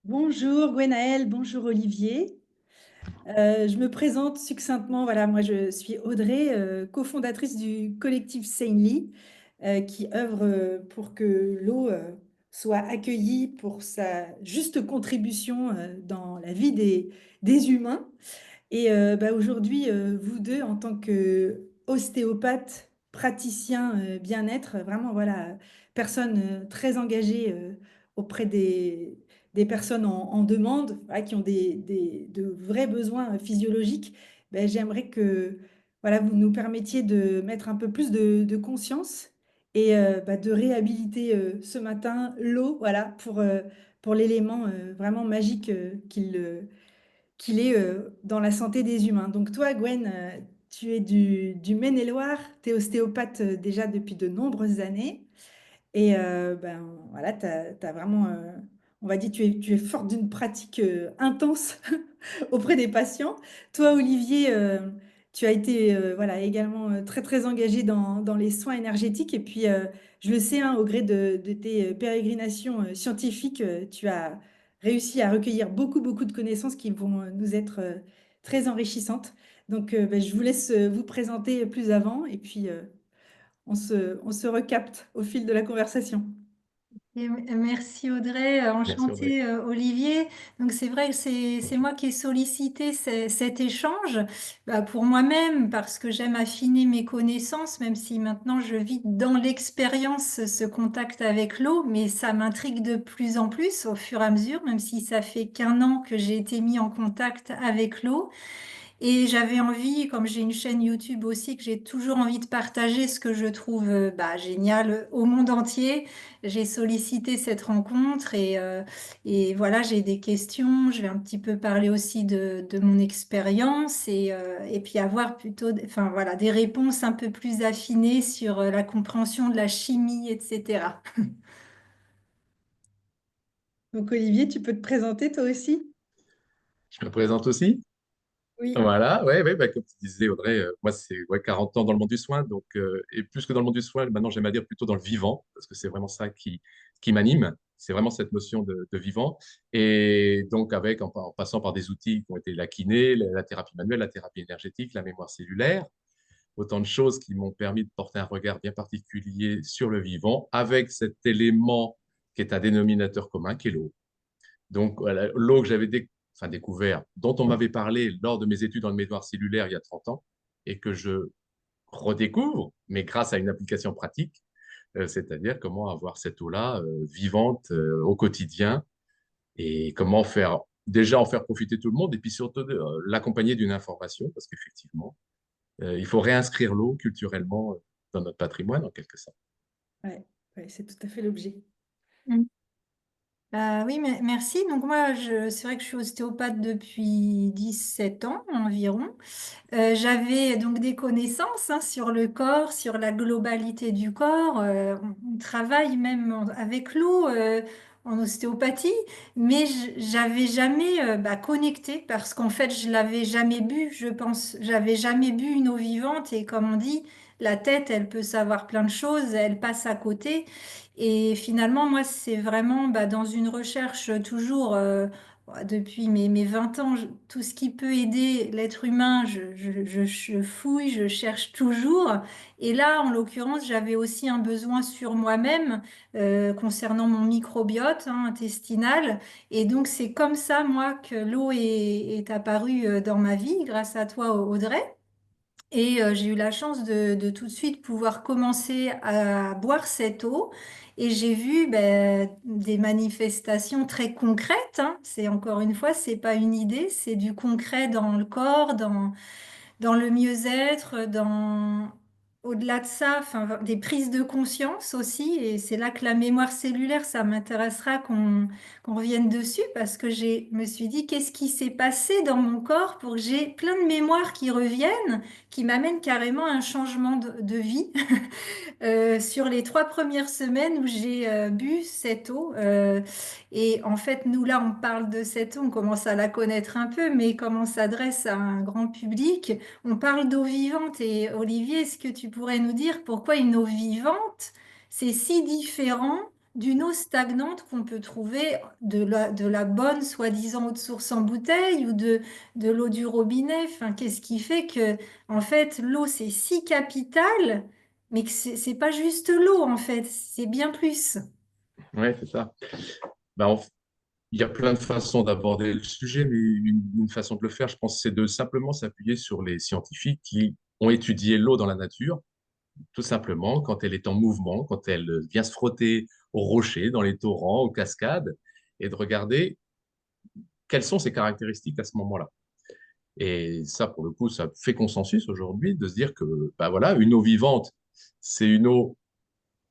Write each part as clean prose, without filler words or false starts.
Bonjour Gwenaëlle, bonjour Olivier. Je me présente succinctement. Voilà, moi je suis Audrey, cofondatrice du collectif Seinely, qui œuvre pour que l'eau soit accueillie pour sa juste contribution dans la vie des humains. Et aujourd'hui, vous deux, en tant que ostéopathe, praticien bien-être, vraiment, voilà, personne très engagée auprès des personnes en demande, voilà, qui ont de vrais besoins physiologiques, ben, j'aimerais que voilà, vous nous permettiez de mettre un peu plus de conscience et de réhabiliter ce matin l'eau, voilà, pour l'élément vraiment magique qu'il est dans la santé des humains. Donc toi, Gwen, tu es du Maine-et-Loire, tu es ostéopathe déjà depuis de nombreuses années. Et voilà, tu as, vraiment, on va dire, tu es forte d'une pratique intense auprès des patients. Toi, Olivier, tu as été voilà, également très, très engagé dans les soins énergétiques. Et puis, je le sais, hein, au gré de tes pérégrinations scientifiques, tu as réussi à recueillir beaucoup, beaucoup de connaissances qui vont nous être très enrichissantes. Donc, je vous laisse vous présenter plus avant et puis on se recapte au fil de la conversation. Merci Audrey, Merci Audrey. enchantée Olivier. Donc c'est vrai que c'est Bonjour. moi qui ai sollicité cet échange pour moi-même parce que j'aime affiner mes connaissances, même si maintenant je vis dans l'expérience ce contact avec l'eau, mais ça m'intrigue de plus en plus au fur et à mesure, même si ça fait qu'un an que j'ai été mis en contact avec l'eau. Et j'avais envie, comme j'ai une chaîne YouTube aussi, que j'ai toujours envie de partager ce que je trouve génial au monde entier. J'ai sollicité cette rencontre et voilà, j'ai des questions. Je vais un petit peu parler aussi de mon expérience et puis avoir plutôt, enfin voilà, des réponses un peu plus affinées sur la compréhension de la chimie, etc. Donc Olivier, tu peux te présenter toi aussi? Je me présente aussi. Oui. Voilà, ouais, ouais, comme tu disais Audrey, moi c'est 40 ans dans le monde du soin, donc, et plus que dans le monde du soin, maintenant j'aime à dire plutôt dans le vivant, parce que c'est vraiment ça qui m'anime, c'est vraiment cette notion de vivant. Et donc en passant par des outils qui ont été la kiné, la thérapie manuelle, la thérapie énergétique, la mémoire cellulaire, autant de choses qui m'ont permis de porter un regard bien particulier sur le vivant, avec cet élément qui est un dénominateur commun, qui est l'eau. Donc, voilà, l'eau que enfin, découvert, dont on m'avait parlé lors de mes études dans le mémoire cellulaire il y a 30 ans, et que je redécouvre, mais grâce à une application pratique, c'est-à-dire comment avoir cette eau-là vivante au quotidien, et comment déjà en faire profiter tout le monde, et puis surtout l'accompagner d'une information, parce qu'effectivement, il faut réinscrire l'eau culturellement dans notre patrimoine, en quelque sorte. Ouais, ouais, c'est tout à fait l'objet. Oui, mais merci. Donc moi, c'est vrai que je suis ostéopathe depuis 17 ans environ. J'avais donc des connaissances sur le corps, sur la globalité du corps. On travaille même avec l'eau en ostéopathie, mais j'avais jamais connecté parce qu'en fait, je l'avais jamais bu, je pense. J'avais jamais bu une eau vivante et comme on dit, la tête, elle peut savoir plein de choses, elle passe à côté. Et finalement, moi, c'est vraiment dans une recherche toujours, depuis mes 20 ans, tout ce qui peut aider l'être humain, je fouille, je cherche toujours. Et là, en l'occurrence, j'avais aussi un besoin sur moi-même concernant mon microbiote intestinal. Et donc, c'est comme ça, moi, que l'eau est apparue dans ma vie, grâce à toi, Audrey. Et j'ai eu la chance de tout de suite pouvoir commencer à boire cette eau. Et j'ai vu des manifestations très concrètes, hein. C'est encore une fois, c'est pas une idée, c'est du concret dans le corps, dans le mieux-être, au-delà de ça, enfin, des prises de conscience aussi. Et c'est là que la mémoire cellulaire, ça m'intéressera qu'on revienne dessus parce que me suis dit, qu'est-ce qui s'est passé dans mon corps pour que j'ai plein de mémoires qui reviennent, qui m'amènent carrément à un changement de vie. Sur les 3 premières semaines où j'ai bu cette eau. Et en fait, nous là, on parle de cette eau, on commence à la connaître un peu, mais comme on s'adresse à un grand public, on parle d'eau vivante. Et Olivier, est-ce que tu pourrais nous dire pourquoi une eau vivante, c'est si différent d'une eau stagnante qu'on peut trouver de la bonne, soi-disant, eau de source en bouteille ou de l'eau du robinet. Enfin, qu'est-ce qui fait que, en fait, l'eau, c'est si capital, mais que c'est pas juste l'eau, en fait, c'est bien plus. Ouais, c'est ça. Ben, il y a plein de façons d'aborder le sujet, mais une façon de le faire, je pense, c'est de simplement s'appuyer sur les scientifiques qui ont étudié l'eau dans la nature, tout simplement, quand elle est en mouvement, quand elle vient se frotter aux rochers, dans les torrents, aux cascades, et de regarder quelles sont ses caractéristiques à ce moment-là. Et ça, pour le coup, ça fait consensus aujourd'hui de se dire que, bah voilà, une eau vivante, c'est une eau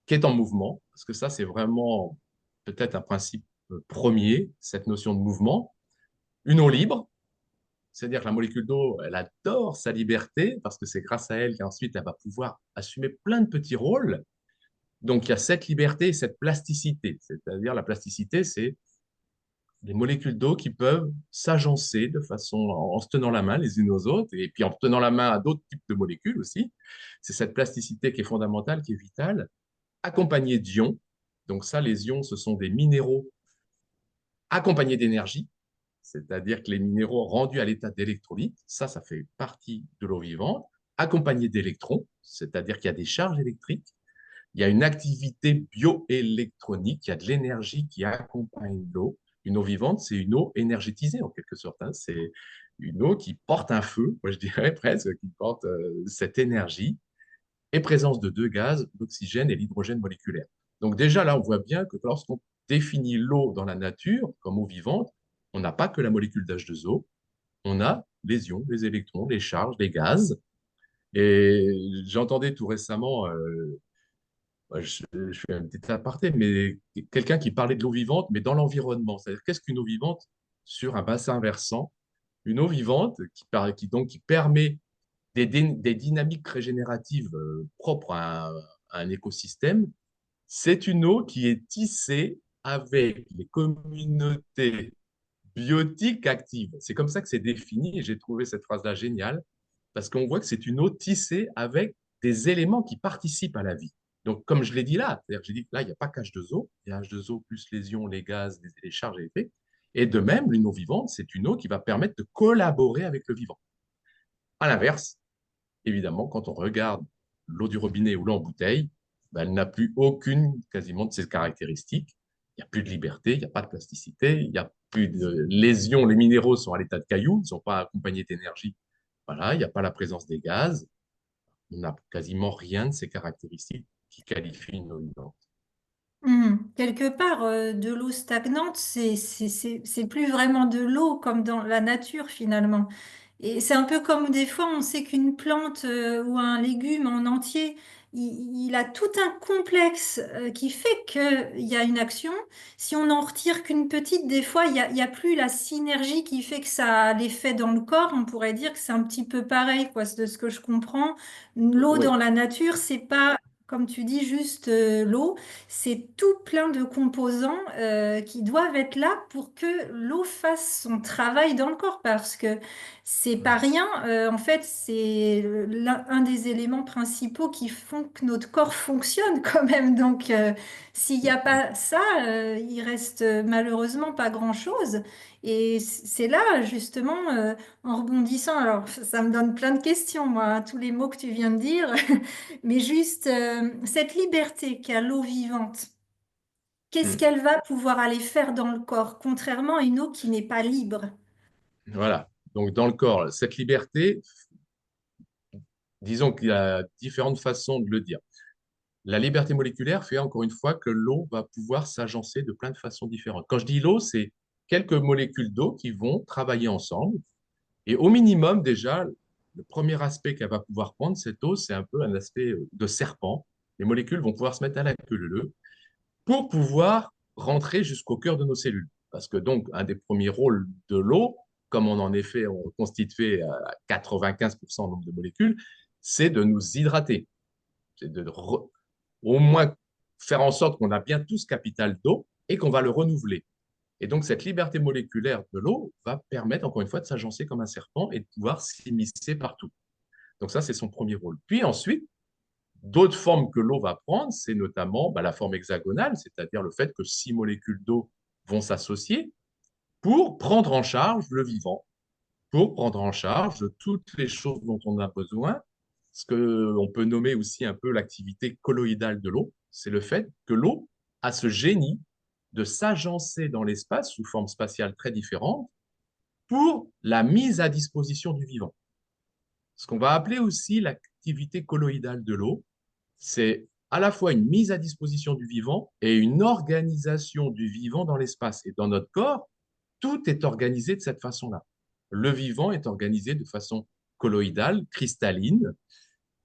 qui est en mouvement, parce que ça, c'est vraiment peut-être un principe premier, cette notion de mouvement. Une eau libre, c'est-à-dire que la molécule d'eau, elle adore sa liberté, parce que c'est grâce à elle qu'ensuite, elle va pouvoir assumer plein de petits rôles. Donc, il y a cette liberté et cette plasticité. C'est-à-dire, la plasticité, c'est des molécules d'eau qui peuvent s'agencer de façon, en se tenant la main les unes aux autres, et puis en tenant la main à d'autres types de molécules aussi. C'est cette plasticité qui est fondamentale, qui est vitale, accompagnée d'ions. Donc ça, les ions, ce sont des minéraux accompagnés d'énergie, c'est-à-dire que les minéraux rendus à l'état d'électrolyte, ça fait partie de l'eau vivante, accompagnés d'électrons, c'est-à-dire qu'il y a des charges électriques, il y a une activité bioélectronique, il y a de l'énergie qui accompagne l'eau. Une eau vivante, c'est une eau énergétisée en quelque sorte, hein. C'est une eau qui porte un feu, moi je dirais presque, qui porte cette énergie, et présence de deux gaz, l'oxygène et l'hydrogène moléculaire. Donc déjà là, on voit bien que lorsqu'on définit l'eau dans la nature comme eau vivante, on n'a pas que la molécule d'H2O, on a les ions, les électrons, les charges, les gaz. Et j'entendais tout récemment je fais un petit aparté, mais quelqu'un qui parlait de l'eau vivante, mais dans l'environnement. C'est-à-dire, qu'est-ce qu'une eau vivante sur un bassin versant? Une eau vivante qui permet des dynamiques régénératives propres à un écosystème. C'est une eau qui est tissée avec les communautés biotiques actives. C'est comme ça que c'est défini et j'ai trouvé cette phrase-là géniale parce qu'on voit que c'est une eau tissée avec des éléments qui participent à la vie. Donc, comme je l'ai dit là, c'est-à-dire que j'ai dit que là, il n'y a pas qu'H2O, il y a H2O plus les ions, les gaz, les charges et effets. Et de même, une eau vivante, c'est une eau qui va permettre de collaborer avec le vivant. À l'inverse, évidemment, quand on regarde l'eau du robinet ou l'eau en bouteille, ben, elle n'a plus aucune quasiment de ces caractéristiques. Il n'y a plus de liberté, il n'y a pas de plasticité, il n'y a plus de lésions. Les minéraux sont à l'état de cailloux, ils ne sont pas accompagnés d'énergie. Voilà, il n'y a pas la présence des gaz. On n'a quasiment rien de ces caractéristiques qui qualifient une eau vivante. Quelque part, de l'eau stagnante, c'est plus vraiment de l'eau comme dans la nature finalement. Et c'est un peu comme des fois, on sait qu'une plante ou un légume en entier, il a tout un complexe qui fait qu'il y a une action. Si on n'en retire qu'une petite, des fois, il y a plus la synergie qui fait que ça a l'effet dans le corps. On pourrait dire que c'est un petit peu pareil, quoi, de ce que je comprends. L'eau Oui, dans la nature, c'est pas, comme tu dis, juste l'eau. C'est tout plein de composants qui doivent être là pour que l'eau fasse son travail dans le corps parce que c'est pas rien. En fait, c'est un des éléments principaux qui font que notre corps fonctionne quand même. Donc, s'il n'y a pas ça, il reste malheureusement pas grand-chose. Et c'est là, justement, en rebondissant, alors ça me donne plein de questions, moi, hein, tous les mots que tu viens de dire, mais juste cette liberté qu'a l'eau vivante. Qu'est-ce mm. qu'elle va pouvoir aller faire dans le corps, contrairement à une eau qui n'est pas libre? Voilà. Donc, dans le corps, cette liberté, disons qu'il y a différentes façons de le dire. La liberté moléculaire fait encore une fois que l'eau va pouvoir s'agencer de plein de façons différentes. Quand je dis l'eau, c'est quelques molécules d'eau qui vont travailler ensemble. Et au minimum, déjà, le premier aspect qu'elle va pouvoir prendre, cette eau, c'est un peu un aspect de serpent. Les molécules vont pouvoir se mettre à la queue leu pour pouvoir rentrer jusqu'au cœur de nos cellules. Parce que donc, un des premiers rôles de l'eau, comme on en est fait, on constitué à 95% nombre de molécules, c'est de nous hydrater. C'est au moins faire en sorte qu'on a bien tout ce capital d'eau et qu'on va le renouveler. Et donc, cette liberté moléculaire de l'eau va permettre, encore une fois, de s'agencer comme un serpent et de pouvoir s'immiscer partout. Donc ça, c'est son premier rôle. Puis ensuite, D'autres formes que l'eau va prendre, c'est notamment la forme hexagonale, c'est-à-dire le fait que 6 molécules d'eau vont s'associer pour prendre en charge le vivant, pour prendre en charge toutes les choses dont on a besoin. Ce qu'on peut nommer aussi un peu l'activité colloïdale de l'eau, c'est le fait que l'eau a ce génie de s'agencer dans l'espace sous forme spatiale très différente pour la mise à disposition du vivant. Ce qu'on va appeler aussi l'activité colloïdale de l'eau, c'est à la fois une mise à disposition du vivant et une organisation du vivant dans l'espace. Et dans notre corps, tout est organisé de cette façon-là. Le vivant est organisé de façon colloïdale, cristalline,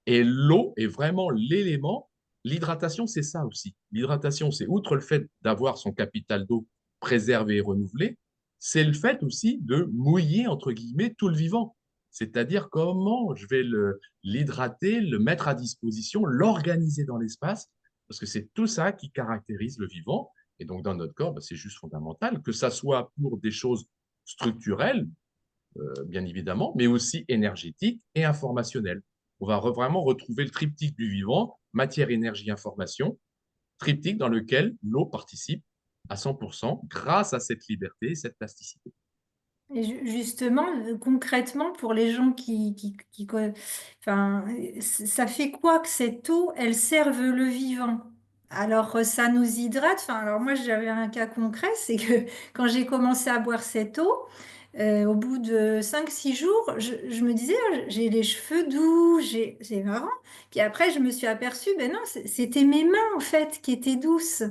et l'eau est vraiment l'élément. L'hydratation, c'est ça aussi. L'hydratation, c'est outre le fait d'avoir son capital d'eau préservé et renouvelé, c'est le fait aussi de mouiller, entre guillemets, tout le vivant. C'est-à-dire comment je vais l'hydrater, le mettre à disposition, l'organiser dans l'espace, parce que c'est tout ça qui caractérise le vivant. Et donc, dans notre corps, c'est juste fondamental, que ça soit pour des choses structurelles, bien évidemment, mais aussi énergétique et informationnel. On va vraiment retrouver le triptyque du vivant, matière, énergie, information, triptyque dans lequel l'eau participe à 100% grâce à cette liberté et cette plasticité. Et justement, concrètement, pour les gens enfin, ça fait quoi que cette eau, elle serve le vivant? Alors, ça nous hydrate. Enfin, alors moi, j'avais un cas concret, c'est que quand j'ai commencé à boire cette eau, au bout de 5 6 jours, je me disais, ah, j'ai les cheveux doux, c'est marrant. Puis après, je me suis aperçue, ben non, c'était mes mains, en fait, qui étaient douces.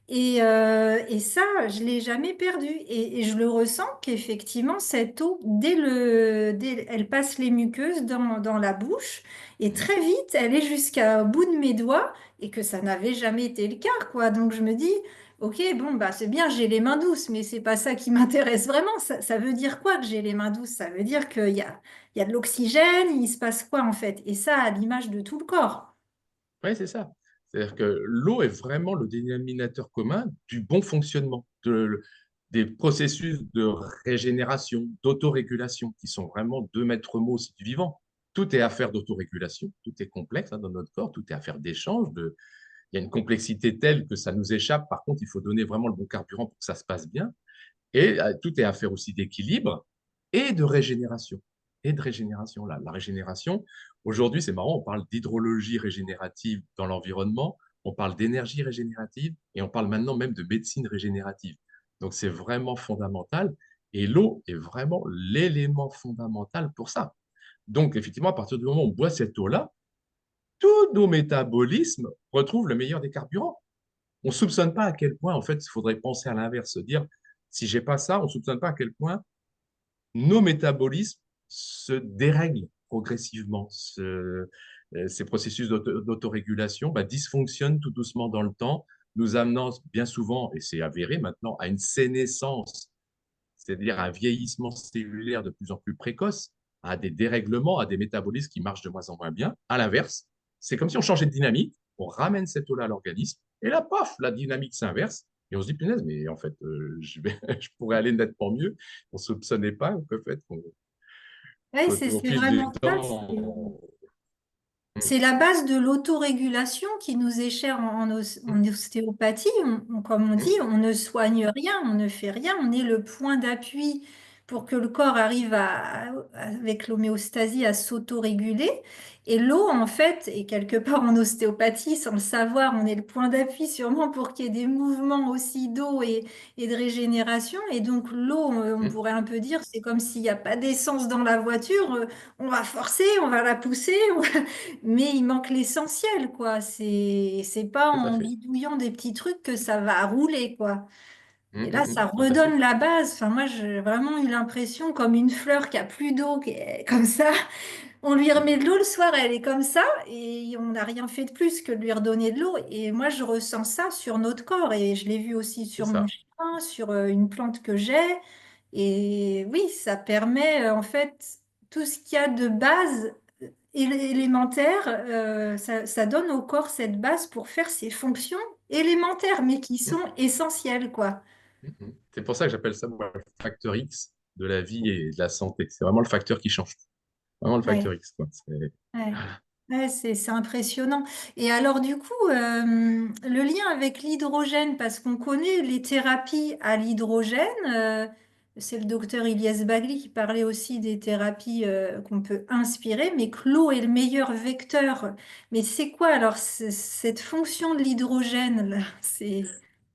Et ça, je l'ai jamais perdu. Et je le ressens qu'effectivement, cette eau, elle passe les muqueuses dans la bouche, et Mhm. très vite, elle est jusqu'au bout de mes doigts, et que ça n'avait jamais été le cas, quoi. Donc je me dis, ok, bon, bah c'est bien, j'ai les mains douces, mais c'est pas ça qui m'intéresse vraiment. Ça veut dire quoi que j'ai les mains douces? Ça veut dire il y a de l'oxygène, il se passe quoi en fait? Et ça, à l'image de tout le corps. Oui, c'est ça. C'est-à-dire que l'eau est vraiment le dénominateur commun du bon fonctionnement, des processus de régénération, d'autorégulation, qui sont vraiment deux maîtres mots aussi du vivant. Tout est affaire d'autorégulation, tout est complexe dans notre corps, tout est affaire d'échange. Il y a une complexité telle que ça nous échappe. Par contre, il faut donner vraiment le bon carburant pour que ça se passe bien. Et tout est affaire aussi d'équilibre et de régénération. Et de régénération. La régénération, aujourd'hui, c'est marrant, on parle d'hydrologie régénérative dans l'environnement, on parle d'énergie régénérative et on parle maintenant même de médecine régénérative. Donc, c'est vraiment fondamental. Et l'eau est vraiment l'élément fondamental pour ça. Donc, effectivement, à partir du moment où on boit cette eau-là, tous nos métabolismes retrouvent le meilleur des carburants. On ne soupçonne pas à quel point, en fait, il faudrait penser à l'inverse, se dire, si j'ai pas ça, on ne soupçonne pas à quel point nos métabolismes se dérèglent progressivement. Ces processus d'autorégulation dysfonctionnent tout doucement dans le temps, nous amenant bien souvent, et c'est avéré maintenant, à une sénescence, c'est-à-dire un vieillissement cellulaire de plus en plus précoce, à des dérèglements, à des métabolismes qui marchent de moins en moins bien. À l'inverse, c'est comme si on changeait de dynamique, on ramène cette eau-là à l'organisme, et là, paf, la dynamique s'inverse, et on se dit, punaise, mais en fait, je pourrais aller nettement mieux. On ne soupçonnait pas qu'en fait, Ouais, au c'est fil du vraiment ça. temps, C'est la base de l'autorégulation qui nous est chère en ostéopathie. Comme on dit, on ne soigne rien, on ne fait rien, on est le point d'appui pour que le corps arrive avec l'homéostasie à s'autoréguler. Et l'eau, en fait, est quelque part en ostéopathie, sans le savoir, on est le point d'appui sûrement pour qu'il y ait des mouvements aussi d'eau et de régénération. Et donc l'eau, on pourrait un peu dire, c'est comme s'il n'y a pas d'essence dans la voiture, on va forcer, on va la pousser. Mais il manque l'essentiel, quoi. C'est pas tout à en fait. bidouillant des petits trucs que ça va rouler, quoi. Et là, ça Tout à fait. redonne la base. Enfin, moi, j'ai vraiment eu l'impression, comme une fleur qui a plus d'eau, qui est comme ça. On lui remet de l'eau le soir, elle est comme ça, et on n'a rien fait de plus que de lui redonner de l'eau. Et moi, je ressens ça sur notre corps, et je l'ai vu aussi C'est sur mon ça. chien, sur une plante que j'ai. Et oui, ça permet, en fait, tout ce qu'il y a de base élémentaire, ça donne au corps cette base pour faire ses fonctions élémentaires, mais qui sont essentielles, quoi. C'est pour ça que j'appelle ça moi, le facteur X de la vie et de la santé. C'est vraiment le facteur qui change tout. Vraiment le Ouais, facteur X, quoi. ouais. Ouais, c'est impressionnant. Et alors du coup, le lien avec l'hydrogène, parce qu'on connaît les thérapies à l'hydrogène, c'est le docteur Ilyes Bagli qui parlait aussi des thérapies qu'on peut inspirer, mais que l'eau est le meilleur vecteur. Mais c'est quoi alors cette fonction de l'hydrogène là? C'est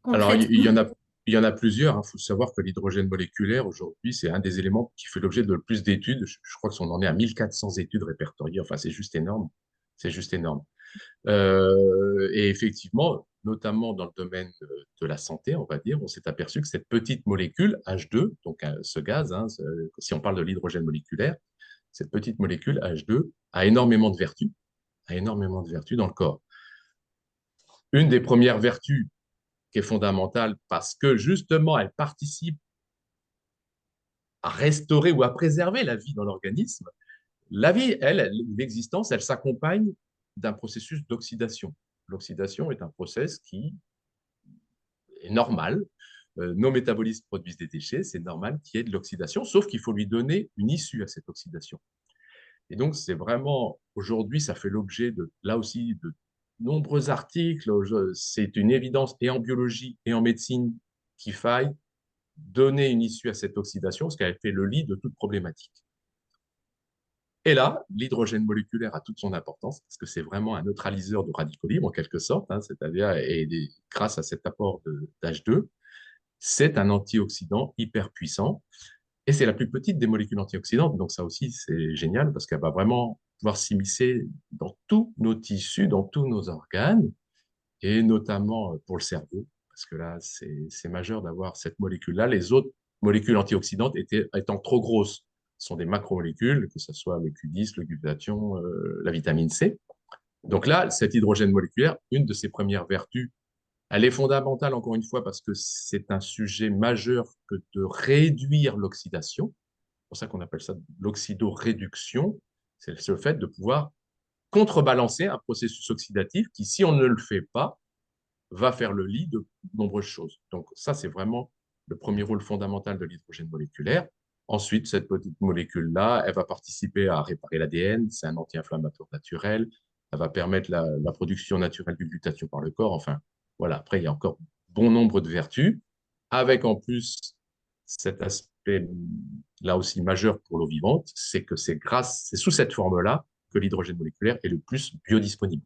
Alors, concrètement. il y en a plusieurs. Il faut savoir que l'hydrogène moléculaire, aujourd'hui, c'est un des éléments qui fait l'objet de le plus d'études. Je crois qu'on en est à 1400 études répertoriées. Enfin, c'est juste énorme. C'est juste énorme. Et effectivement, notamment dans le domaine de la santé, on va dire, on s'est aperçu que cette petite molécule H2, donc ce gaz, hein, si on parle de l'hydrogène moléculaire, cette petite molécule H2 a énormément de vertus dans le corps. Une des premières vertus qui est fondamentale parce que justement, elle participe à restaurer ou à préserver la vie dans l'organisme. La vie, l'existence, elle s'accompagne d'un processus d'oxydation. L'oxydation est un process qui est normal. Nos métabolismes produisent des déchets, c'est normal qu'il y ait de l'oxydation, sauf qu'il faut lui donner une issue à cette oxydation. Et donc, c'est vraiment, aujourd'hui, ça fait l'objet de, là aussi, de nombreux articles. C'est une évidence et en biologie et en médecine qu'il faille donner une issue à cette oxydation, parce qu'elle fait le lit de toute problématique. Et là, l'hydrogène moléculaire a toute son importance, parce que c'est vraiment un neutraliseur de radicaux libres, en quelque sorte, hein, c'est-à-dire, grâce à cet apport d'H2, c'est un antioxydant hyper puissant, et c'est la plus petite des molécules antioxydantes, donc ça aussi, c'est génial, parce qu'elle va vraiment pouvoir s'immiscer dans tous nos tissus, dans tous nos organes, et notamment pour le cerveau, parce que là, c'est majeur d'avoir cette molécule-là. Les autres molécules antioxydantes étant trop grosses, sont des macromolécules, que ce soit le Q10, le glutathion, la vitamine C. Donc là, cet hydrogène moléculaire, une de ses premières vertus, elle est fondamentale, encore une fois, parce que c'est un sujet majeur que de réduire l'oxydation. C'est pour ça qu'on appelle ça l'oxydoréduction. C'est le fait de pouvoir contrebalancer un processus oxydatif qui, si on ne le fait pas, va faire le lit de nombreuses choses. Donc ça, c'est vraiment le premier rôle fondamental de l'hydrogène moléculaire. Ensuite, cette petite molécule-là, elle va participer à réparer l'ADN, c'est un anti-inflammatoire naturel, elle va permettre la production naturelle du glutathion par le corps. Enfin, voilà, après, il y a encore bon nombre de vertus, avec en plus cet aspect là aussi majeur pour l'eau vivante, c'est que c'est sous cette forme-là que l'hydrogène moléculaire est le plus biodisponible.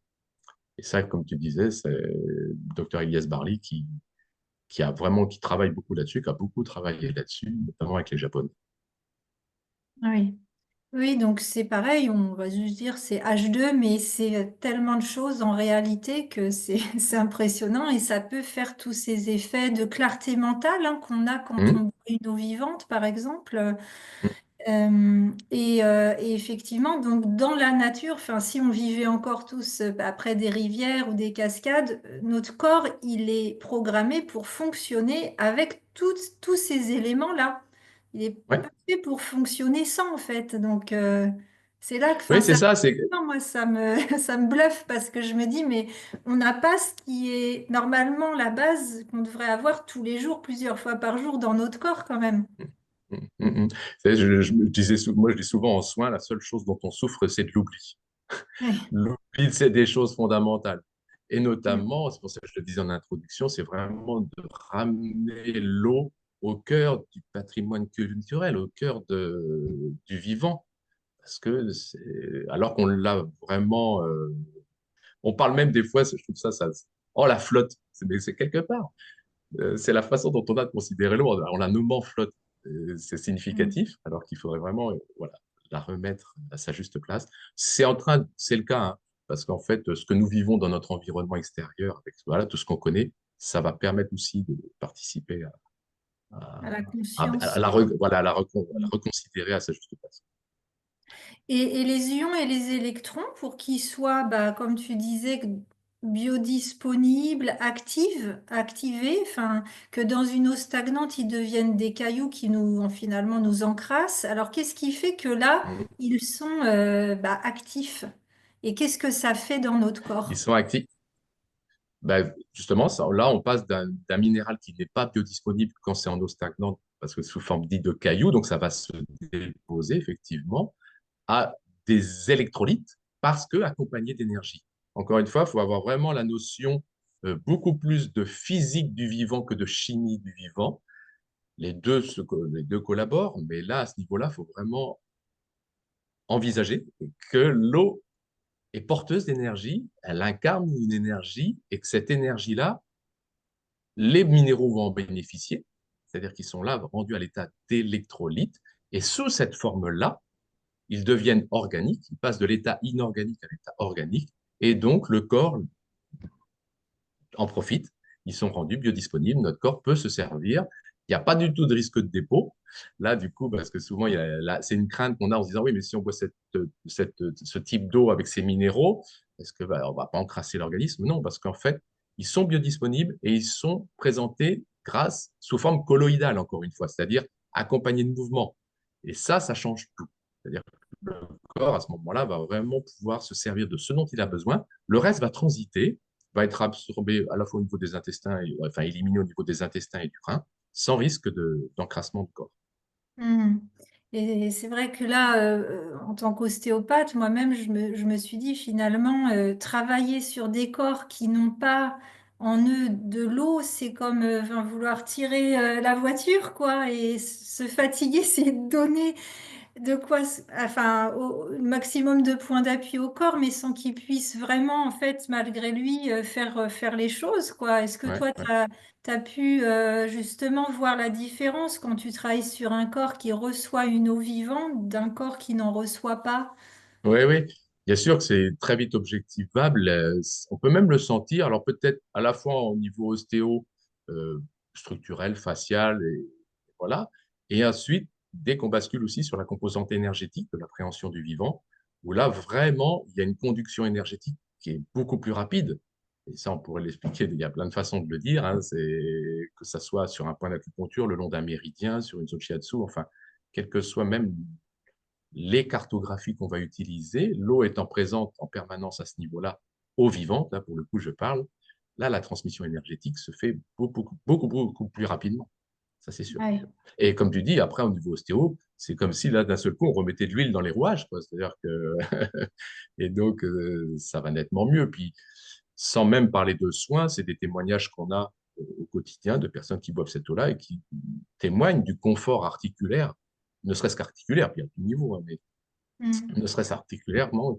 Et ça, comme tu disais, c'est le docteur Elias Barley qui travaille beaucoup là-dessus, qui a beaucoup travaillé là-dessus, notamment avec les Japonais. Oui. Oui, donc c'est pareil, on va juste dire c'est H2, mais c'est tellement de choses en réalité que c'est c'est impressionnant et ça peut faire tous ces effets de clarté mentale hein, qu'on a quand on Hum, boit une eau vivante, par exemple. hum. Et effectivement, donc dans la nature, enfin, si on vivait encore tous après des rivières ou des cascades, notre corps, il est programmé pour fonctionner avec tous ces éléments-là. Il est Ouais. pas fait pour fonctionner sans, en fait. Donc, c'est là que, enfin, Oui, c'est ça, ça. non, moi, ça me bluffe parce que je me dis, mais on n'a pas ce qui est normalement la base qu'on devrait avoir tous les jours, plusieurs fois par jour dans notre corps, quand même. Moi, je dis souvent en soins, la seule chose dont on souffre, c'est de l'oubli. Ouais. L'oubli, c'est des choses fondamentales. Et Mm. notamment, c'est pour ça que je le disais en introduction, c'est vraiment de ramener l'eau au cœur du patrimoine culturel, au cœur du vivant. Parce que, alors qu'on l'a vraiment on parle même des fois, je trouve ça, oh la flotte, mais c'est quelque part. C'est la façon dont on a de considérer l'eau, on la nomme en flotte. C'est Mm. significatif, alors qu'il faudrait vraiment voilà, la remettre à sa juste place. C'est le cas, hein, parce qu'en fait, ce que nous vivons dans notre environnement extérieur, avec voilà, tout ce qu'on connaît, ça va permettre aussi de participer À la à conscience. voilà, à la reconsidérer à sa juste place. Et les ions et les électrons, pour qu'ils soient, bah, comme tu disais, biodisponibles, activés, enfin, que dans une eau stagnante, ils deviennent des cailloux qui finalement nous encrassent. Alors, qu'est-ce qui fait que là, Mhm. ils sont bah, actifs? Et qu'est-ce que ça fait dans notre Ils corps? sont actifs. Ben, justement, là, on passe d'un minéral qui n'est pas biodisponible quand c'est en eau stagnante, parce que sous forme dit de cailloux, donc ça va se déposer effectivement, à des électrolytes. parce que accompagné d'énergie. Encore une fois, il faut avoir vraiment la notion beaucoup plus de physique du vivant que de chimie du vivant. Les deux collaborent, mais là, à ce niveau-là, il faut vraiment envisager que l'eau est porteuse d'énergie, elle incarne une énergie et que cette énergie-là, les minéraux vont en bénéficier, c'est-à-dire qu'ils sont là rendus à l'état d'électrolyte, et sous cette forme-là, ils deviennent organiques, ils passent de l'état inorganique à l'état organique, et donc le corps en profite, ils sont rendus biodisponibles, notre corps peut se servir, il n'y a pas du tout de risque de dépôt. Là, du coup, parce que souvent, c'est une crainte qu'on a en se disant, oui, mais si on boit ce type d'eau avec ces minéraux, est-ce que on ne va pas encrasser l'organisme? Non, parce qu'en fait, ils sont biodisponibles et ils sont présentés sous forme colloïdale, encore une fois, c'est-à-dire accompagnés de mouvements. Et ça change tout. C'est-à-dire que le corps, à ce moment-là, va vraiment pouvoir se servir de ce dont il a besoin. Le reste va transiter, va être absorbé à la fois au niveau des intestins, enfin éliminé au niveau des intestins et du rein, sans risque d'encrassement du corps. Mhm. Et c'est vrai que là, en tant qu'ostéopathe, moi-même, je me suis dit finalement, travailler sur des corps qui n'ont pas en eux de l'eau, c'est comme enfin, vouloir tirer la voiture, quoi. Et se fatiguer, c'est donner de quoi, enfin, au maximum de points d'appui au corps, mais sans qu'il puisse vraiment, en fait, malgré lui, faire les choses, quoi. Est-ce que Ouais, toi, ouais. tu as pu justement voir la différence quand tu travailles sur un corps qui reçoit une eau vivante d'un corps qui n'en reçoit pas? Oui, oui. Bien sûr que c'est très vite objectivable. On peut même le sentir. Alors peut-être à la fois au niveau ostéo, euh, structurel, facial, et voilà. Et ensuite, dès qu'on bascule aussi sur la composante énergétique de l'appréhension du vivant, où là vraiment, il y a une conduction énergétique qui est beaucoup plus rapide. Et ça, on pourrait l'expliquer. Il y a plein de façons de le dire. Hein. C'est que ça soit sur un point d'acupuncture, le long d'un méridien, sur une zone shiatsu, enfin, quel que soit même les cartographies qu'on va utiliser, l'eau étant présente en permanence à ce niveau-là, eau vivante, là pour le coup je parle, là la transmission énergétique se fait beaucoup plus rapidement. Ça c'est sûr. Ouais. Et comme tu dis, après au niveau ostéo, c'est comme si là d'un seul coup on remettait de l'huile dans les rouages, quoi. C'est-à-dire que et donc ça va nettement mieux. Puis sans même parler de soins, c'est des témoignages qu'on a au quotidien de personnes qui boivent cette eau-là et qui témoignent du confort articulaire, ne serait-ce qu'articulaire, puis à tout niveau, hein, mais Mm. ne serait-ce articulairement,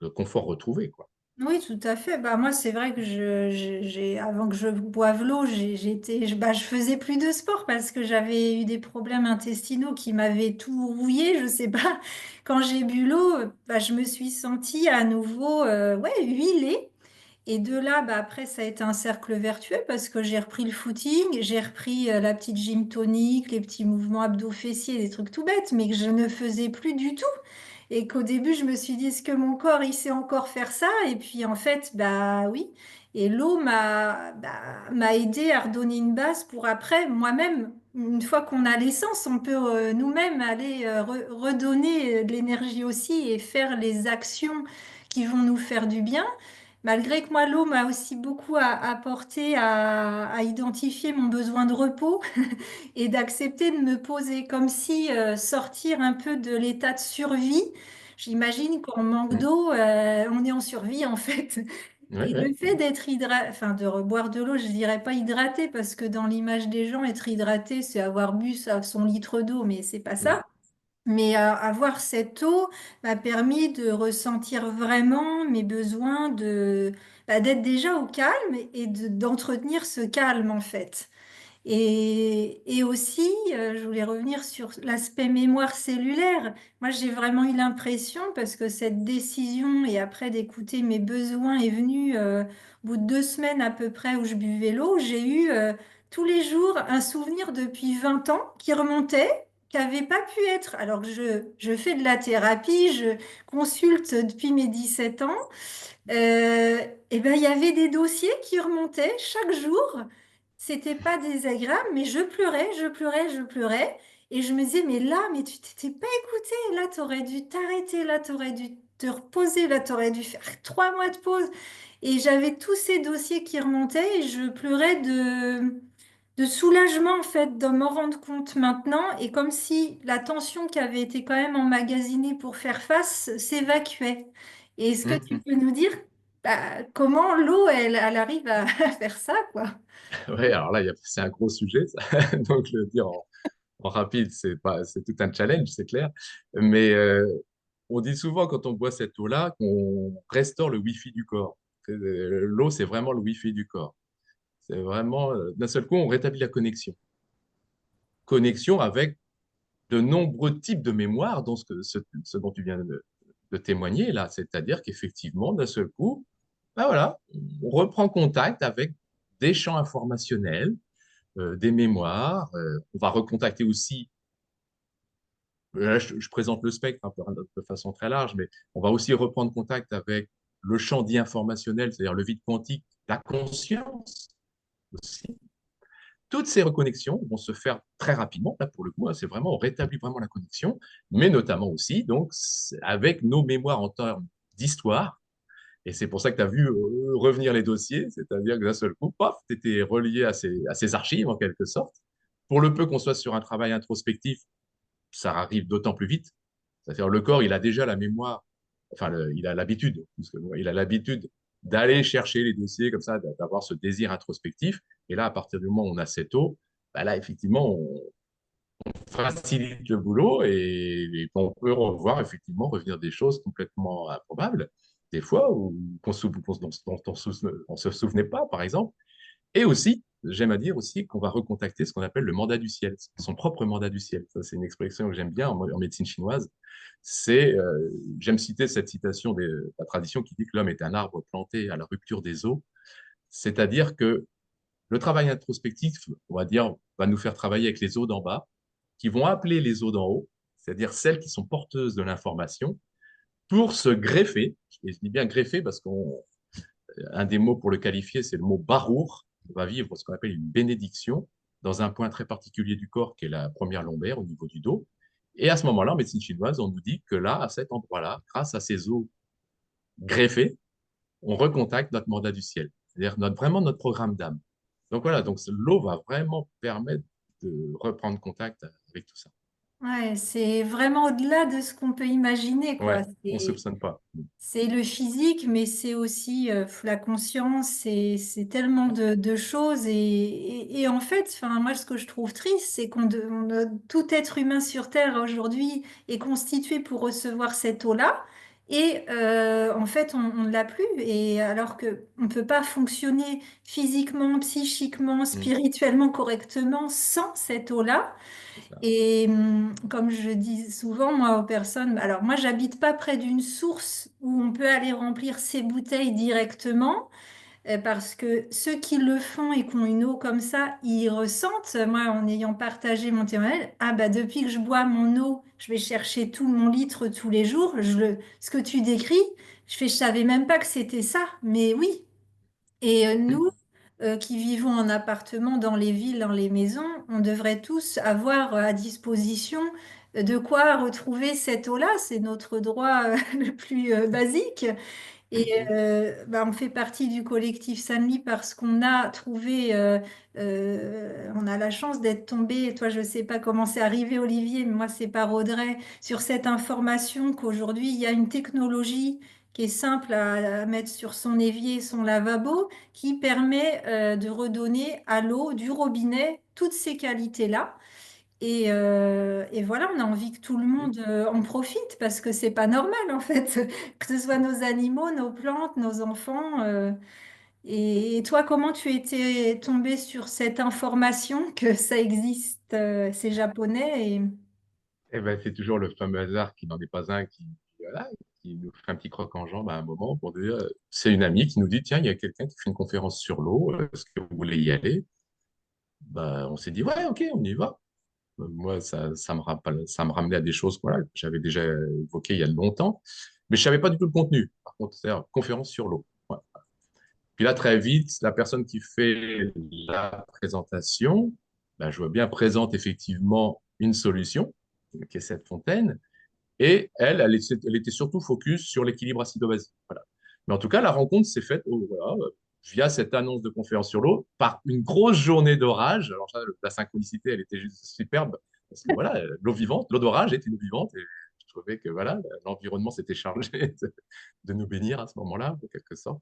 le confort retrouvé, quoi. Oui, tout à fait. Bah, moi, c'est vrai que avant que je boive l'eau, je faisais plus de sport parce que j'avais eu des problèmes intestinaux qui m'avaient tout rouillé. Je sais pas. Quand j'ai bu l'eau, bah, je me suis sentie à nouveau, ouais, huilée. Et de là, bah, après, ça a été un cercle vertueux parce que j'ai repris le footing, j'ai repris la petite gym tonique, les petits mouvements abdos-fessiers, des trucs tout bêtes, mais que je ne faisais plus du tout. Et qu'au début, je me suis dit, est-ce que mon corps, il sait encore faire ça? Et puis, en fait, bah oui. Et l'eau m'a aidé à redonner une base pour après, moi-même, une fois qu'on a l'essence, on peut nous-mêmes aller redonner de l'énergie aussi et faire les actions qui vont nous faire du bien. Malgré que moi, l'eau m'a aussi beaucoup apporté à identifier mon besoin de repos et d'accepter de me poser, comme si sortir un peu de l'état de survie. J'imagine qu'en manque Mm. d'eau, on est en survie en fait. Ouais, Et ouais, le fait d'être hydraté, enfin de reboire de l'eau, je dirais pas hydraté parce que dans l'image des gens, être hydraté, c'est avoir bu son litre d'eau, mais c'est pas ouais. ça. Mais avoir cette eau m'a permis de ressentir vraiment mes besoins d'être déjà au calme et d'entretenir ce calme en fait. Et aussi, je voulais revenir sur l'aspect mémoire cellulaire. Moi, j'ai vraiment eu l'impression, parce que cette décision et après d'écouter mes besoins est venue au bout de 2 semaines à peu près où je buvais l'eau, j'ai eu tous les jours un souvenir depuis 20 ans qui remontait, qui n'avait pas pu être. Alors que je fais de la thérapie, je consulte depuis mes 17 ans. Et ben, il y avait des dossiers qui remontaient chaque jour. C'était pas désagréable, mais je pleurais, je pleurais, je pleurais. Et je me disais, mais là, mais tu t'étais pas écouté. Là, tu aurais dû t'arrêter. Là, tu aurais dû te reposer. Là, tu aurais dû faire 3 mois de pause. Et j'avais tous ces dossiers qui remontaient et je pleurais de soulagement, en fait, de m'en rendre compte maintenant. Et comme si la tension qui avait été quand même emmagasinée pour faire face s'évacuait. Et est-ce que tu peux nous dire comment l'eau, elle arrive à faire ça, quoi? Oui, alors là, c'est un gros sujet, ça. Donc le dire en rapide, c'est tout un challenge, c'est clair. Mais on dit souvent quand on boit cette eau-là qu'on restaure le Wi-Fi du corps. L'eau, c'est vraiment le Wi-Fi du corps. C'est vraiment, d'un seul coup, on rétablit la connexion. Connexion avec de nombreux types de mémoires, dont ce dont tu viens de témoigner là. C'est-à-dire qu'effectivement, d'un seul coup, ben voilà, on reprend contact avec des champs informationnels, des mémoires. On va recontacter aussi, là, je présente le spectre un peu, de façon très large, mais on va aussi reprendre contact avec le champ dit informationnel, c'est-à-dire le vide quantique, la conscience aussi. Toutes ces reconnexions vont se faire très rapidement. Là, pour le coup, hein, c'est vraiment, on rétablit vraiment la connexion, mais notamment aussi donc, avec nos mémoires en termes d'histoire. Et c'est pour ça que tu as vu revenir les dossiers, c'est-à-dire que d'un seul coup, paf, tu étais relié à ces archives en quelque sorte. Pour le peu qu'on soit sur un travail introspectif, ça arrive d'autant plus vite. C'est-à-dire le corps, il a déjà la mémoire, enfin, il a l'habitude, il a l'habitude d'aller chercher les dossiers comme ça, d'avoir ce désir introspectif. Et là, à partir du moment où on a cette eau, bah là, effectivement, on facilite le boulot et on peut revoir, effectivement, revenir des choses complètement improbables, des fois, ou dont on ne se souvenait pas, par exemple. Et aussi, j'aime à dire aussi qu'on va recontacter ce qu'on appelle le mandat du ciel, son propre mandat du ciel. Ça, c'est une expression que j'aime bien en médecine chinoise. J'aime citer cette citation de la tradition qui dit que l'homme est un arbre planté à la rupture des eaux. C'est-à-dire que le travail introspectif, on va dire, va nous faire travailler avec les eaux d'en bas, qui vont appeler les eaux d'en haut, c'est-à-dire celles qui sont porteuses de l'information, pour se greffer. Et je dis bien greffer parce qu'un des mots pour le qualifier, c'est le mot barour. On va vivre ce qu'on appelle une bénédiction dans un point très particulier du corps qui est la première lombaire au niveau du dos. Et à ce moment-là, en médecine chinoise, on nous dit que là, à cet endroit-là, grâce à ces os greffés, on recontacte notre mandat du ciel, c'est-à-dire vraiment notre programme d'âme. Donc voilà, donc l'eau va vraiment permettre de reprendre contact avec tout ça. Ouais, c'est vraiment au-delà de ce qu'on peut imaginer, quoi. Ouais, on ne soupçonne pas. C'est le physique, mais c'est aussi la conscience, c'est tellement de choses. Et en fait, enfin, moi, ce que je trouve triste, c'est tout être humain sur Terre aujourd'hui est constitué pour recevoir cette eau-là. Et en fait, on ne l'a plus. Et alors que on ne peut pas fonctionner physiquement, psychiquement, Mm, spirituellement correctement sans cette eau-là. c'est ça. Et comme je dis souvent, moi, aux personnes, alors moi, j'habite pas près d'une source où on peut aller remplir ses bouteilles directement, parce que ceux qui le font et qui ont une eau comme ça, ils ressentent, moi, en ayant partagé mon témoignage, ah bah depuis que je bois mon eau, je vais chercher tout mon litre tous les jours, ce que tu décris, je savais même pas que c'était ça, mais oui. Et Mm, nous, qui vivons en appartement dans les villes, dans les maisons, on devrait tous avoir à disposition de quoi retrouver cette eau-là. C'est notre droit le plus basique. Et mm, bah, on fait partie du collectif Sanli parce qu'on a trouvé, on a la chance d'être tombé, toi je ne sais pas comment c'est arrivé Olivier, mais moi c'est par Audrey, sur cette information qu'aujourd'hui il y a une technologie qui est simple à mettre sur son évier, son lavabo, qui permet de redonner à l'eau du robinet toutes ces qualités-là. Et voilà, on a envie que tout le mm. monde en profite parce que c'est pas normal en fait, que ce soit nos animaux, nos plantes, nos enfants. Et toi, comment tu étais tombé sur cette information que ça existe, c'est japonais et... Eh ben, c'est toujours le fameux hasard qui n'en est pas un voilà, qui nous fait un petit croc en jambe à un moment pour dire, c'est une amie qui nous dit, tiens, il y a quelqu'un qui fait une conférence sur l'eau, est-ce que vous voulez y aller? Bah, on s'est dit, ouais, ok, on y va. Moi, ça me ramenait à des choses voilà, que j'avais déjà évoquées il y a longtemps, mais je savais pas du tout le contenu. Par contre, c'est conférence sur l'eau. Ouais. Puis là, très vite, la personne qui fait la présentation, ben, je vois bien, présente effectivement une solution, qui est cette fontaine, et elle était surtout focus sur l'équilibre acido-basique. Voilà. Mais en tout cas, la rencontre s'est faite voilà, via cette annonce de conférence sur l'eau par une grosse journée d'orage. Alors, ça, la synchronicité, elle était juste superbe. Parce que voilà, l'eau vivante, l'eau d'orage est une eau vivante. Et trouvais que voilà, l'environnement s'était chargé de nous bénir à ce moment-là, en quelque sorte.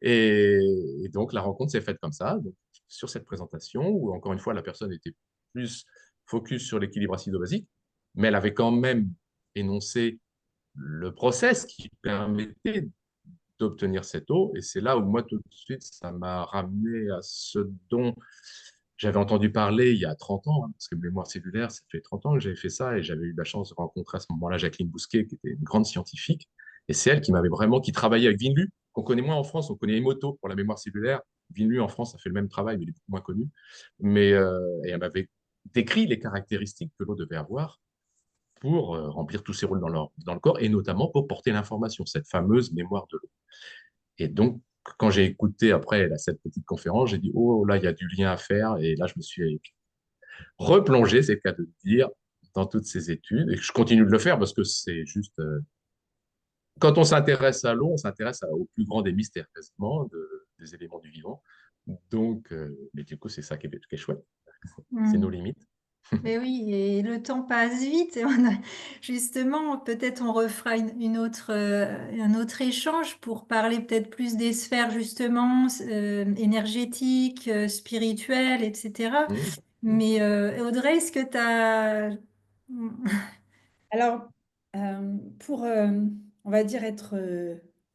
Et, et donc, la rencontre s'est faite comme ça, donc, sur cette présentation, où encore une fois, la personne était plus focus sur l'équilibre acido-basique, mais elle avait quand même énoncé le process qui permettait d'obtenir cette eau. Et c'est là où moi, tout de suite, ça m'a ramené à ce dont j'avais entendu parler il y a 30 ans, hein, parce que mémoire cellulaire, ça fait 30 ans que j'avais fait ça, et j'avais eu la chance de rencontrer à ce moment-là Jacqueline Bousquet, qui était une grande scientifique. Et c'est elle qui m'avait vraiment, qui travaillait avec Vinlu, qu'on connaît moins en France, on connaît Emoto pour la mémoire cellulaire. Vinlu en France, ça fait le même travail, mais il est beaucoup moins connu. Et elle m'avait décrit les caractéristiques que l'eau devait avoir pour remplir tous ses rôles dans le corps, et notamment pour porter l'information, cette fameuse mémoire de l'eau. Et donc, quand j'ai écouté après cette petite conférence, j'ai dit, oh là, il y a du lien à faire. Et là, je me suis replongé, c'est le cas de le dire, dans toutes ces études. Et je continue de le faire parce que c'est juste... quand on s'intéresse à l'eau, on s'intéresse au plus grand des mystères, quasiment, des éléments du vivant. Donc, mais du coup, c'est ça qui est chouette. C'est nos Mm. limites. Mais oui, et le temps passe vite. Et justement, peut-être on refera un autre échange pour parler peut-être plus des sphères justement énergétiques, spirituelles, etc. Mmh. Mais Audrey, est-ce que tu as... Alors, pour, on va dire, être,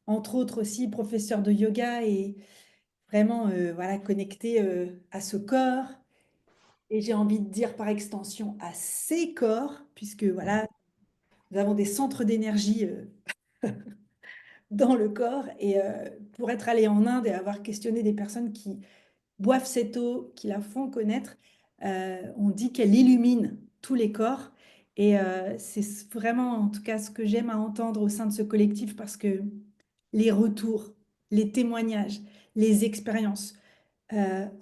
entre autres aussi, professeur de yoga et vraiment, voilà, connecté à ce corps, et j'ai envie de dire par extension à ces corps, puisque voilà, nous avons des centres d'énergie dans le corps, et pour être allé en Inde et avoir questionné des personnes qui boivent cette eau, qui la font connaître, on dit qu'elle illumine tous les corps. Et c'est vraiment, en tout cas, ce que j'aime à entendre au sein de ce collectif, parce que les retours, les témoignages, les expériences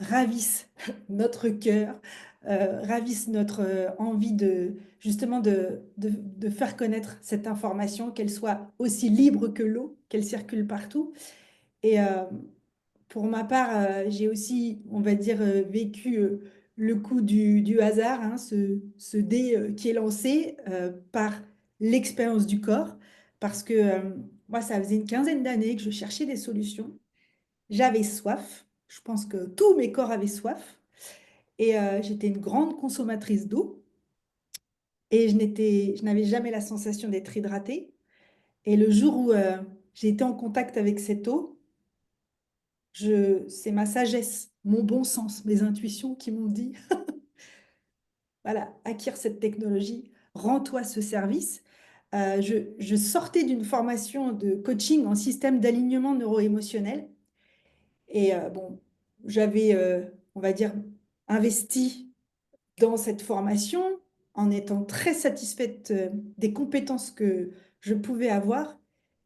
ravissent notre cœur, ravissent notre envie de justement de faire connaître cette information, qu'elle soit aussi libre que l'eau, qu'elle circule partout. Et pour ma part, j'ai aussi, on va dire, vécu le coup du hasard, hein, ce dé qui est lancé par l'expérience du corps, parce que moi, ça faisait une quinzaine d'années que je cherchais des solutions. J'avais soif, je pense que tous mes corps avaient soif, et j'étais une grande consommatrice d'eau, et je n'avais jamais la sensation d'être hydratée. Et le jour où j'ai été en contact avec cette eau, c'est ma sagesse, mon bon sens, mes intuitions qui m'ont dit, voilà, acquiert cette technologie, rends-toi ce service. Je sortais d'une formation de coaching en système d'alignement neuro-émotionnel. Et bon, j'avais, on va dire, investi dans cette formation en étant très satisfaite des compétences que je pouvais avoir,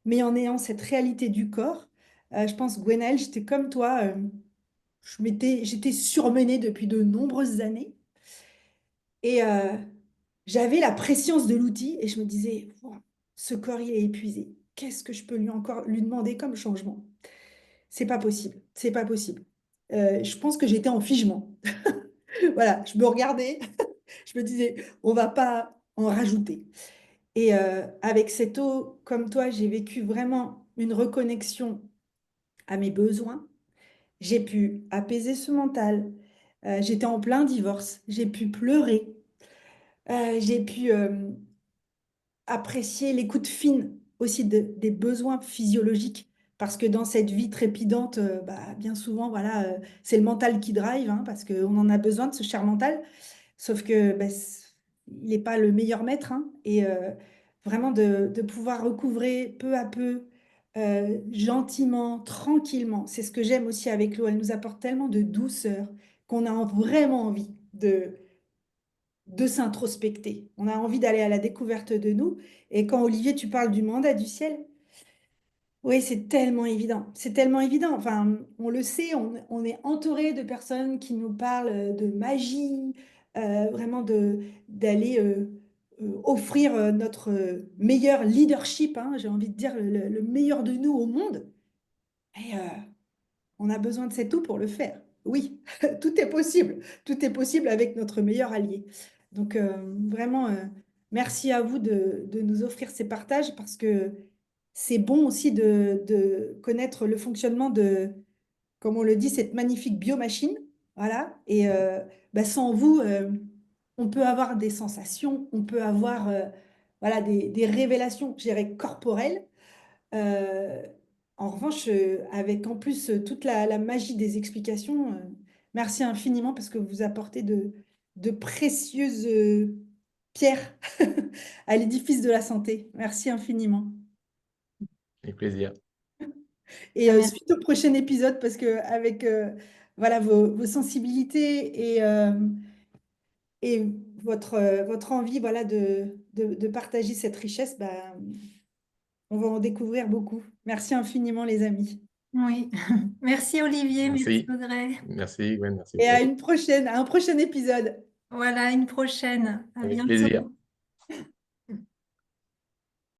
mais en ayant cette réalité du corps. Je pense, Gwenaëlle, j'étais comme toi. J'étais surmenée depuis de nombreuses années, et j'avais la préscience de l'outil, et je me disais, wow, ce corps, il est épuisé. Qu'est-ce que je peux lui encore lui demander comme changement? C'est pas possible, c'est pas possible. Je pense que j'étais en figement. Voilà, je me regardais, je me disais, on va pas en rajouter. Et avec cette eau, comme toi, j'ai vécu vraiment une reconnexion à mes besoins. J'ai pu apaiser ce mental. J'étais en plein divorce. J'ai pu pleurer. J'ai pu apprécier l'écoute fine aussi des besoins physiologiques. Parce que dans cette vie trépidante, bah, bien souvent, voilà, c'est le mental qui drive, hein, parce qu'on en a besoin de ce cher mental. Sauf que bah, il n'est pas le meilleur maître, hein. Et vraiment de pouvoir recouvrer peu à peu, gentiment, tranquillement. C'est ce que j'aime aussi avec l'eau. Elle nous apporte tellement de douceur qu'on a vraiment envie de s'introspecter. On a envie d'aller à la découverte de nous. Et quand Olivier, tu parles du mandat du ciel, oui, c'est tellement évident. C'est tellement évident. Enfin, on le sait, on est entouré de personnes qui nous parlent de magie, vraiment d'aller offrir notre meilleur leadership, hein, j'ai envie de dire le meilleur de nous au monde. Et on a besoin de cette eau pour le faire. Oui, tout est possible. Tout est possible avec notre meilleur allié. Donc, vraiment. merci à vous de nous offrir ces partages parce que c'est bon aussi de connaître le fonctionnement de, comme on le dit, cette magnifique biomachine. Voilà. Et bah, sans vous, on peut avoir des sensations, on peut avoir voilà, des révélations, je dirais, corporelles. Euh, En revanche, avec en plus toute la magie des explications, merci infiniment parce que vous apportez de précieuses pierres à l'édifice de la santé. Merci infiniment. Avec plaisir. Et Merci. suite au prochain épisode, parce que avec voilà, vos sensibilités et votre envie voilà, de partager cette richesse, bah, on va en découvrir beaucoup. Merci infiniment, les amis. Oui. Merci Olivier, merci Merci. Audrey. Merci, Gwen. Merci, Et à Aude. une prochaine, à un prochain épisode. Voilà, une prochaine. À Avec bientôt. plaisir.